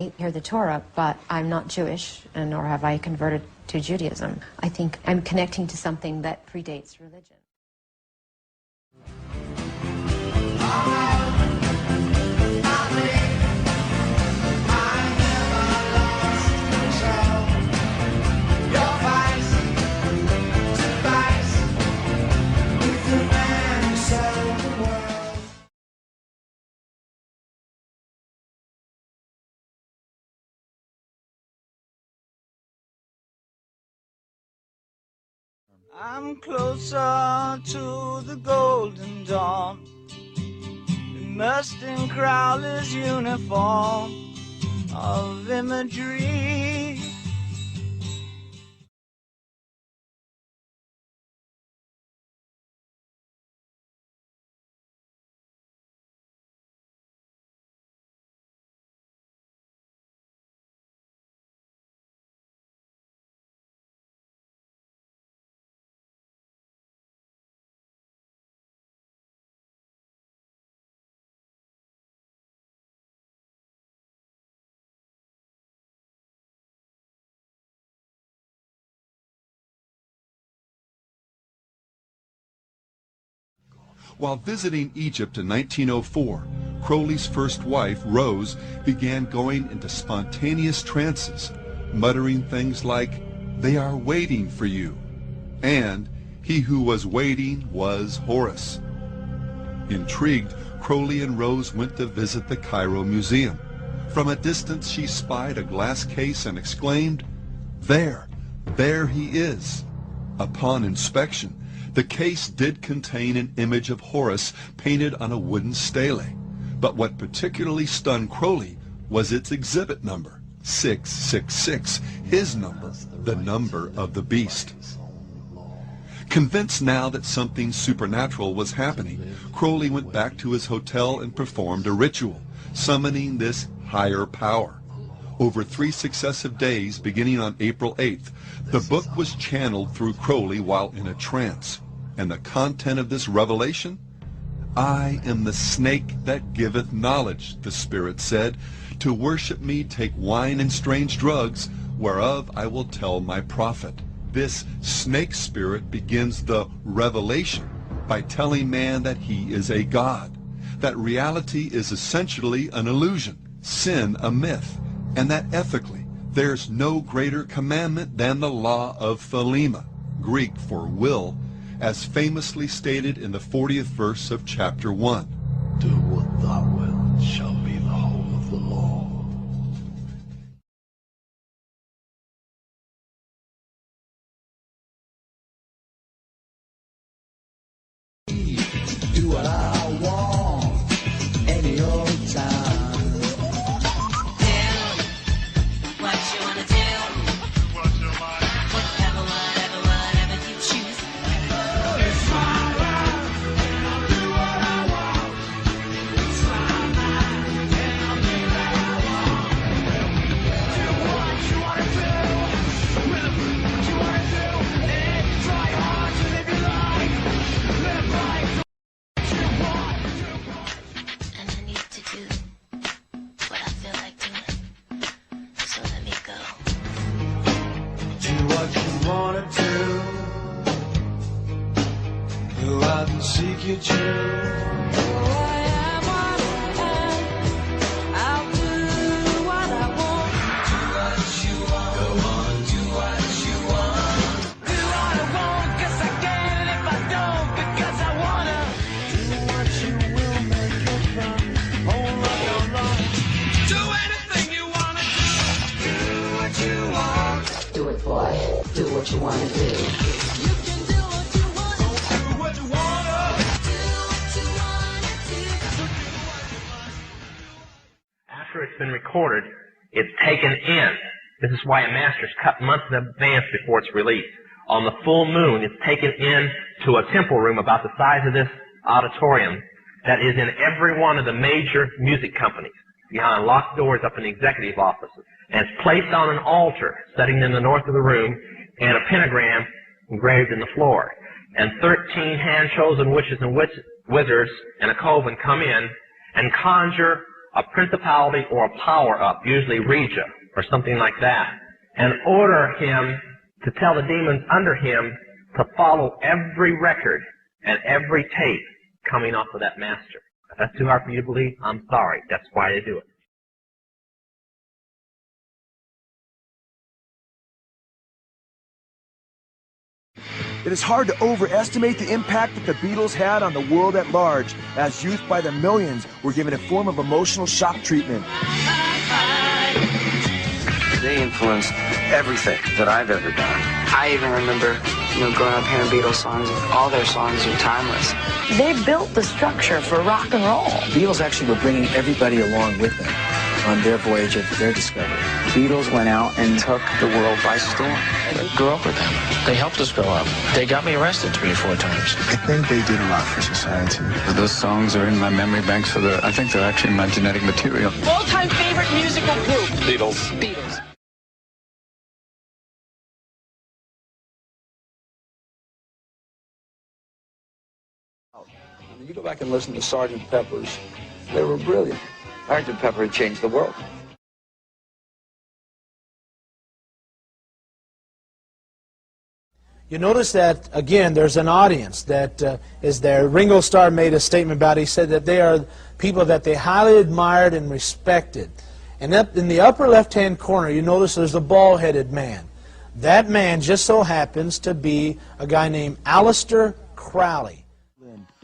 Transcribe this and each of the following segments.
hear the Torah, but I'm not Jewish, and nor have I converted to Judaism. I think I'm connecting to something that predates religion. I'm closer to the golden dawn, immersed in Crowley's uniform of imagery. While visiting Egypt in 1904, Crowley's first wife, Rose, began going into spontaneous trances, muttering things like, "They are waiting for you," and "He who was waiting was Horus." Intrigued, Crowley and Rose went to visit the Cairo Museum. From a distance she spied a glass case and exclaimed, there he is." Upon inspection, the case did contain an image of Horus painted on a wooden stele, but what particularly stunned Crowley was its exhibit number, 666, his number, the number of the beast. Convinced now that something supernatural was happening, Crowley went back to his hotel and performed a ritual, summoning this higher power. Over 3 successive days, beginning on April 8th, the book was channeled through Crowley while in a trance. And the content of this revelation? "I am the snake that giveth knowledge," the Spirit said. "To worship me take wine and strange drugs, whereof I will tell my prophet." This snake spirit begins the revelation by telling man that he is a god, that reality is essentially an illusion, sin a myth, and that ethically there's no greater commandment than the law of Thelema, Greek for will, as famously stated in the 40th verse of chapter 1. Do what thou wilt shall be the whole of the law. Do what I want, any old time. Do what you wanna do. Whatever you choose. It's my life, and I'll do what I want. It's my life, and I'll do what I want. Do what you wanna do. Live what you wanna do. And try hard to live your life. Live life what you want. And I need to do what I feel like doing. So let me go. Do what you wanna do. Go out and seek your truth. I'll do what I want. Do what you want. Go on, do what you want. Do what I want, 'cause I can, and if I don't, because I wanna. Do what you will, make it fun. Hold up your life. Do anything you wanna do. Do what you want. Do it, boy. Do what you want to do. You can do what you want. Do what you wanna. Do what you wanna do. After it's been recorded, it's taken in. This is why a master's cut months in advance before it's released. On the full moon, it's taken in to a temple room about the size of this auditorium that is in every one of the major music companies, behind locked doors up in the executive offices. And it's placed on an altar sitting in the north of the room, and a pentagram engraved in the floor. And 13 hand-chosen witches and wizards and a coven come in and conjure a principality or a power-up, usually Regia or something like that, and order him to tell the demons under him to follow every record and every tape coming off of that master. If that's too hard for you to believe, I'm sorry. That's why they do it. It is hard to overestimate the impact that the Beatles had on the world at large, as youth by the millions were given a form of emotional shock treatment. They influenced everything that I've ever done. I even remember, growing up hearing Beatles songs. All their songs are timeless. They built the structure for rock and roll. Beatles actually were bringing everybody along with them on their voyage of their discovery. Beatles went out and took the world by storm. I grew up with them. They helped us grow up. They got me arrested 3 or 4 times. I think they did a lot for society. Those songs are in my memory banks for I think they're actually my genetic material. All-time favorite musical group? Beatles. Beatles. When you go back and listen to Sgt. Pepper's, they were brilliant. Sgt. Pepper changed the world. You notice that, again, there's an audience that is there. Ringo Starr made a statement about it. He said that they are people that they highly admired and respected. And up in the upper left-hand corner, you notice there's a bald-headed man. That man just so happens to be a guy named Aleister Crowley.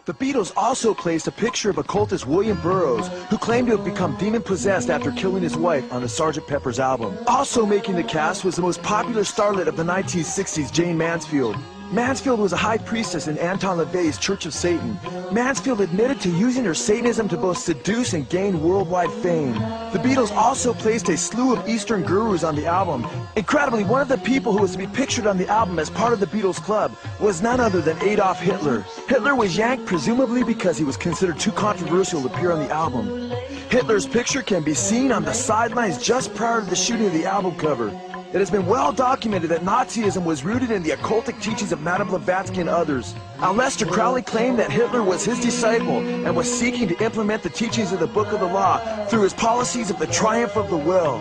The Beatles also placed a picture of occultist William Burroughs, who claimed to have become demon-possessed after killing his wife on the Sgt. Pepper's album. Also making the cast was the most popular starlet of the 1960s, Jane Mansfield. Mansfield was a high priestess in Anton LaVey's Church of Satan. Mansfield admitted to using her Satanism to both seduce and gain worldwide fame. The Beatles also placed a slew of Eastern gurus on the album. Incredibly, one of the people who was to be pictured on the album as part of the Beatles Club was none other than Adolf Hitler. Hitler was yanked presumably because he was considered too controversial to appear on the album. Hitler's picture can be seen on the sidelines just prior to the shooting of the album cover. It has been well documented that Nazism was rooted in the occultic teachings of Madame Blavatsky and others. Aleister Crowley claimed that Hitler was his disciple and was seeking to implement the teachings of the Book of the Law through his policies of the triumph of the will.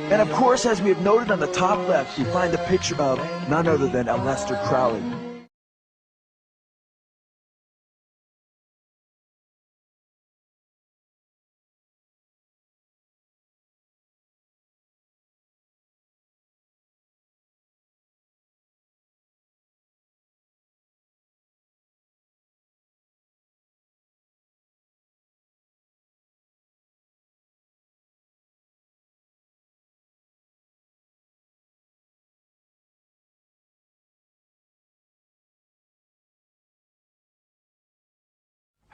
And of course, as we have noted on the top left, we find a picture of none other than Aleister Crowley.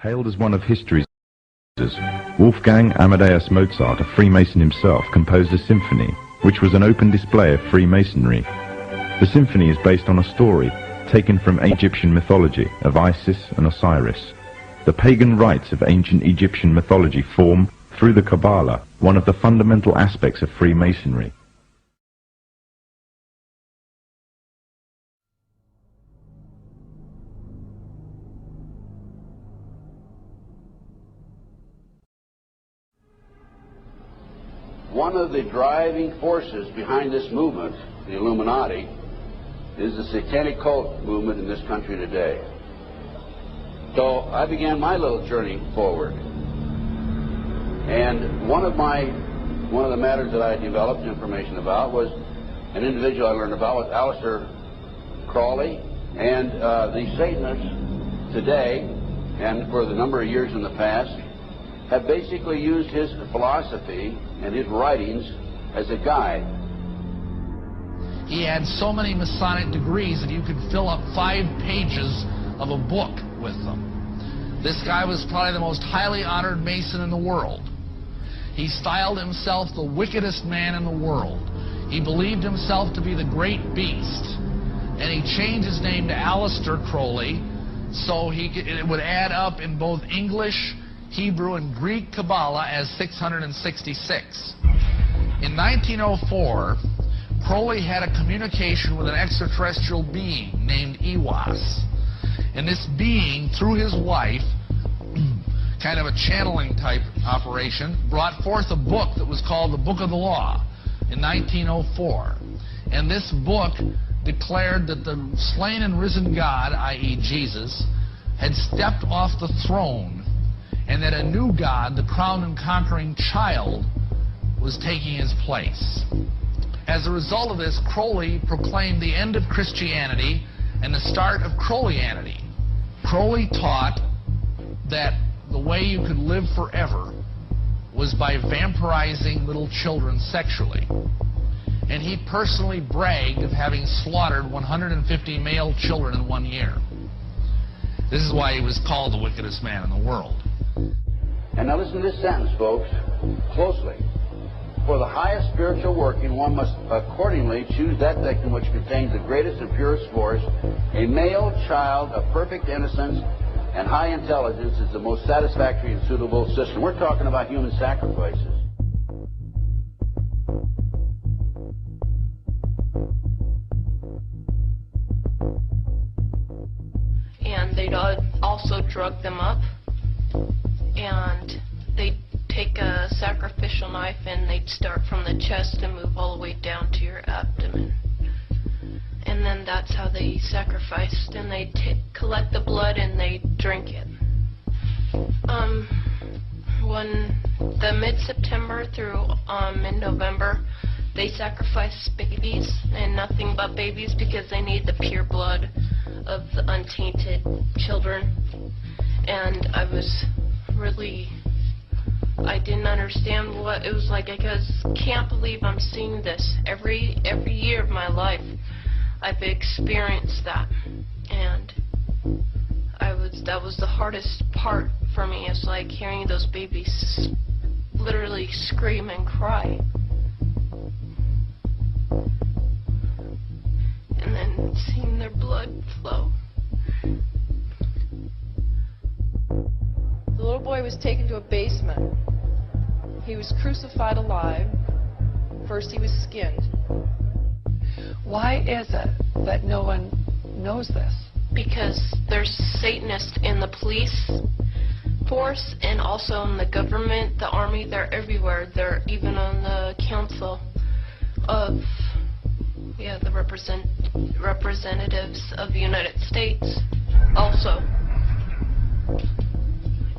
Hailed as one of history's Wolfgang Amadeus Mozart, a Freemason himself, composed a symphony, which was an open display of Freemasonry. The symphony is based on a story taken from Egyptian mythology of Isis and Osiris. The pagan rites of ancient Egyptian mythology form, through the Kabbalah, one of the fundamental aspects of Freemasonry. One of the driving forces behind this movement, the Illuminati, is the satanic cult movement in this country today. So I began my little journey forward. And one of the matters that I developed information about was an individual I learned about was Aleister Crowley. And the Satanists today, and for the number of years in the past, have basically used his philosophy and his writings as a guide. He had so many Masonic degrees that you could fill up 5 pages of a book with them. This guy was probably the most highly honored Mason in the world. He styled himself the wickedest man in the world. He believed himself to be the great beast. And he changed his name to Aleister Crowley so it would add up in both English, Hebrew, and Greek Kabbalah as 666. In 1904, Crowley had a communication with an extraterrestrial being named Iwas. And this being, through his wife, kind of a channeling type operation, brought forth a book that was called the Book of the Law in 1904. And this book declared that the slain and risen God, i.e. Jesus, had stepped off the throne, and that a new God, the crowned and conquering child, was taking his place. As a result of this, Crowley proclaimed the end of Christianity and the start of Crowleyanity. Crowley taught that the way you could live forever was by vampirizing little children sexually. And he personally bragged of having slaughtered 150 male children in 1 year. This is why he was called the wickedest man in the world. And now listen to this sentence, folks, closely. For the highest spiritual working, one must accordingly choose that victim which contains the greatest and purest force. A male child of perfect innocence and high intelligence is the most satisfactory and suitable system. We're talking about human sacrifices. And they'd also drug them up, and they'd take a sacrificial knife and they'd start from the chest and move all the way down to your abdomen. And then that's how they sacrificed, and they'd collect the blood and they'd drink it. When the mid-September through mid-November, they sacrifice babies, and nothing but babies, because they need the pure blood of the untainted children. And I didn't understand what it was like. I can't believe I'm seeing this every year of my life. I've experienced that, and that was the hardest part for me. It's like hearing those babies literally scream and cry, and then seeing their blood flow. The little boy was taken to a basement. He was crucified alive. First he was skinned. Why is it that no one knows this? Because there's Satanists in the police force and also in the government, the army. They're everywhere. They're even on the council of the representatives of the United States also.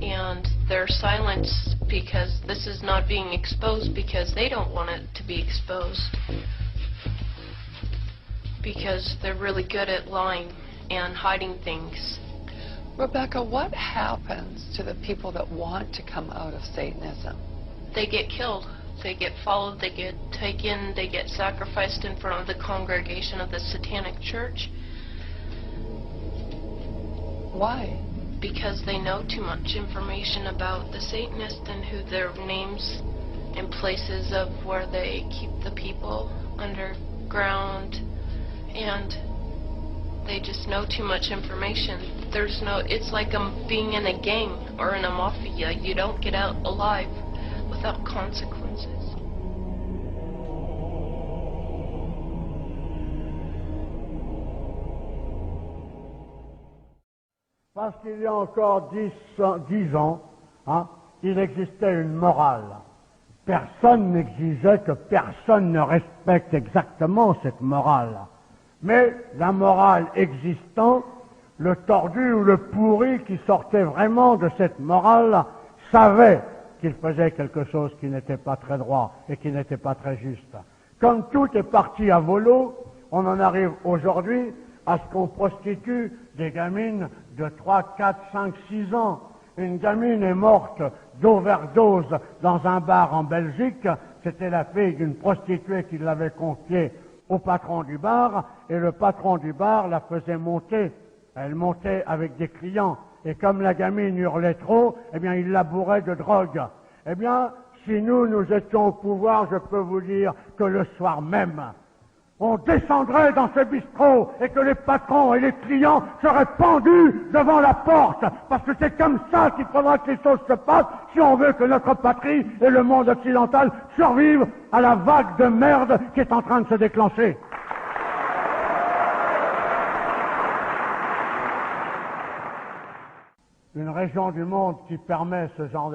And they're silenced because this is not being exposed, because they don't want it to be exposed, because they're really good at lying and hiding things. Rebecca, what happens to the people that want to come out of Satanism? They get killed. They get followed. They get taken. They get sacrificed in front of the congregation of the Satanic Church. Why? Because they know too much information about the Satanists and who their names and places of where they keep the people underground, and they just know too much information. It's like being in a gang or in a mafia. You don't get out alive without consequences. Parce qu'il y a encore 10 ans, il existait une morale. Personne n'exigeait que personne ne respecte exactement cette morale. Mais la morale existant, le tordu ou le pourri qui sortait vraiment de cette morale savait qu'il faisait quelque chose qui n'était pas très droit et qui n'était pas très juste. Comme tout est parti à volo, on en arrive aujourd'hui à ce qu'on prostitue des gamines de 3, 4, 5, 6 ans. Une gamine est morte d'overdose dans un bar en Belgique. C'était la fille d'une prostituée qui l'avait confiée au patron du bar, et le patron du bar la faisait monter. Elle montait avec des clients, et comme la gamine hurlait trop, eh bien, il la bourrait de drogue. Eh bien, si nous étions au pouvoir, je peux vous dire que le soir même, on descendrait dans ce bistrot et que les patrons et les clients seraient pendus devant la porte, parce que c'est comme ça qu'il faudra que les choses se passent si on veut que notre patrie et le monde occidental survivent à la vague de merde qui est en train de se déclencher. Une région du monde qui permet ce genre de